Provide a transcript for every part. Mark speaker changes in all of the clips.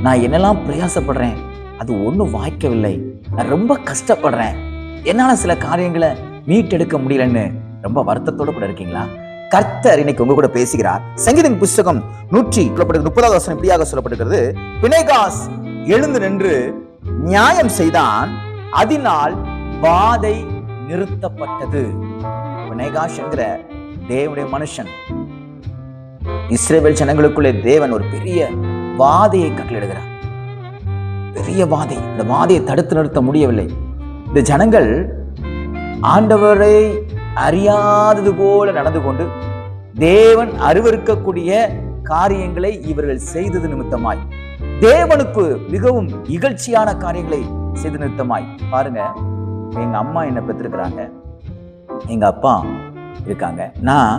Speaker 1: நான் என்னெல்லாம் பிரயாசப்படுறேன், அது ஒன்றும் வாய்க்கவில்லை. நான் ரொம்ப கஷ்டப்படுறேன், என்னால சில காரியங்களை மீட்டெடுக்க முடியலன்னு ரொம்ப வருத்தத்தோட கூட இருக்கீங்களா? கர்த்தர் இன்னைக்கு உங்க கூட பேசுகிறார். சங்கீதம் புஸ்தகம் 130 வசனம் இப்படியாக சொல்லப்பட்டிருக்கிறது, பினெகாஸ் எழுந்து நின்று நியாயம் செய்தான், அதனால் வாதை நிறுத்தப்பட்டது. பினெகாஸ் என்கிற தேவனுடைய மனுஷன், இஸ்ரவேல் ஜனங்களுக்குள்ளே தேவன் ஒரு பெரிய வாதையை கட்டளையிடுகிறார். பெரிய வாதை. இந்த வாதையை தடுத்து நிறுத்த முடியவில்லை. இந்த ஜனங்கள் ஆண்டவரை அறியாதது போல நடந்து கொண்டு தேவன் அருவருக்கக்கூடிய காரியங்களை இவர்கள் செய்தது நிமித்தமாய், தேவனுக்கு மிகவும் இகழ்ச்சியான காரியங்களை செய்த நிமித்தமாய், பாருங்க, எங்க அம்மா என்ன பெற்றிருக்கிறாங்க, எங்க அப்பா இருக்காங்க, நான்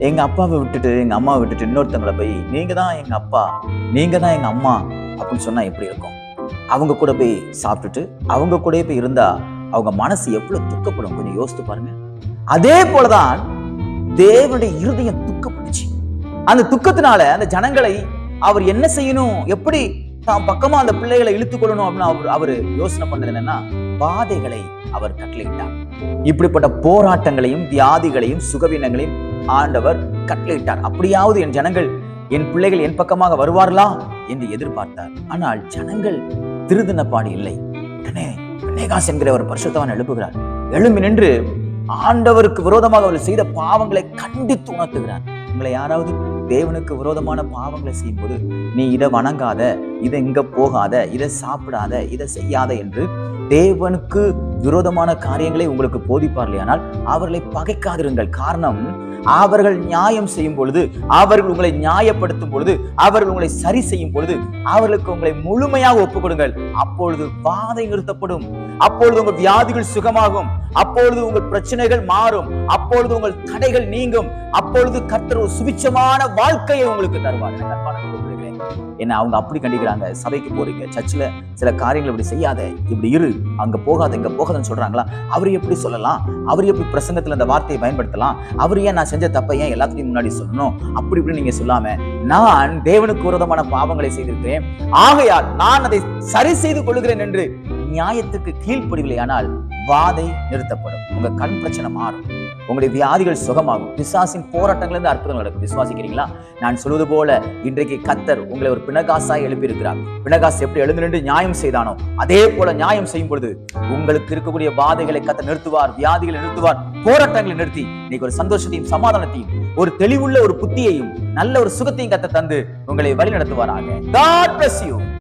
Speaker 1: எங்க அப்பாவை விட்டுட்டு எங்க அம்மாவை விட்டுட்டு இன்னொருத்தவங்களை போய் நீங்க தான் எங்க அப்பா, நீங்க தான் எங்க அம்மா அப்படின்னு சொன்னா எப்படி இருக்கும்? அவங்க கூட போய் சாப்பிட்டுட்டு அவங்க கூட போய் இருந்தா அவங்க மனசு எவ்வளவு துக்கப்படும், கொஞ்சம் யோசித்து பாருங்க. அதே போலதான் தேவனுடைய இருதயம் துக்கப்பட்டுச்சு. அந்த துக்கத்தினால அந்த ஜனங்களை அவர் என்ன செய்யணும், எப்படி தான் பக்கமா அந்த பிள்ளைகளை இழுத்துக் கொள்ளணும் அப்படின்னு அவரு யோசனை பண்றது என்னன்னா, வாதைகளை அவர் கட்டளையிட்டார். இப்படிப்பட்ட போராட்டங்களையும் வியாதிகளையும் சுகவீனங்களையும் ஆண்டவர் கட்டளையிட்டார். அப்படியாவது என் ஜனங்கள், என் பிள்ளைகள் என் பக்கமாக வருவார்களா என்று எதிர்பார்த்தார். ஆனால் ஜனங்கள் திருதின பாடு இல்லை. உடனே பினெகாஸ் என்கிற ஒரு பரிசுத்தவான் எழுப்புகிறார். எழும்பி நின்று ஆண்டவருக்கு விரோதமாக அவர்கள் செய்த பாவங்களை கண்டித்து உணர்த்துகிறார். உங்களை யாராவது தேவனுக்கு விரோதமான பாவங்களை செய்யும் போது, நீ இதை வணங்காத, இதை இங்க போகாத, இதை சாப்பிடாத, இதை செய்யாத என்று தேவனுக்கு விரோதமான காரியங்களை உங்களுக்கு போதிப்பார்களானால் அவர்களை பகைக்காதிருங்கள். காரணம், அவர்கள் நியாயம் செய்யும் பொழுது, அவர்கள் உங்களை நியாயப்படுத்தும் பொழுது, அவர்கள் உங்களை சரி செய்யும் பொழுது, அவர்களுக்கு உங்களை முழுமையாக ஒப்புக் கொடுங்கள். அப்பொழுது வாதை நிறுத்தப்படும், அப்பொழுது உங்கள் வியாதிகள் சுகமாகும், அப்பொழுது உங்கள் பிரச்சனைகள் மாறும், அப்பொழுது உங்கள் தடைகள் நீங்கும், அப்பொழுது கர்த்தர் ஒரு சுபிட்சமான வாழ்க்கையை உங்களுக்கு தருவார். என்ன அவங்க அப்படி கண்டிக்கிறாங்க, சபைக்கு போறீங்க, சர்ச்சில் சில காரியங்கள் இப்படி செய்யாத, இப்படி இரு, அங்க போகாத, இங்க போகாதன்னு சொல்றாங்களா? அவர் எப்படி சொல்லலாம்? அவர் எப்படி பிரசங்கத்துல அந்த வார்த்தையை பயன்படுத்தலாம்? அவர் ஏன் நான் செஞ்ச தப்பை ஏன் எல்லாத்துக்கும் முன்னாடி சொல்லணும்? அப்படி இப்படி நீங்க சொல்லாம, நான் தேவனுக்கு விரோதமான பாவங்களை செய்திருக்கிறேன், ஆகையால் நான் அதை சரி செய்து கொள்கிறேன் என்று நியாயத்துக்கு கீழ்ப்படிவில்லை, ஆனால் வாதை நிறுத்தப்படும். உங்க கண் பிரச்சனை மாறும், உங்களுடைய வியாதிகள் சுகமாகும், பிசாசின் போராட்டங்களிலிருந்து அற்புதங்கள் நடக்கும். விசுவாசிக்கிறீங்களா? நான் சொல்வது போல இன்றைக்கு கர்த்தர் உங்களை ஒரு பினெகாசாய் எழுப்பி இருக்கிறார். பினெகாஸ் எப்படி எழுந்து நின்று நியாயம் செய்தானோ, அதே போல நியாயம் செய்யும் பொழுது உங்களுக்கு இருக்கக்கூடிய வாதைகளை கர்த்தர் நிறுத்துவார், வியாதிகளை நிறுத்துவார், போராட்டங்களை நிறுத்தி இன்னைக்கு ஒரு சந்தோஷத்தையும் சமாதானத்தையும், ஒரு தெளிவுள்ள ஒரு புத்தியையும் நல்ல ஒரு சுகத்தையும் கர்த்தர் தந்து உங்களை வழி நடத்துவாராக. God bless you.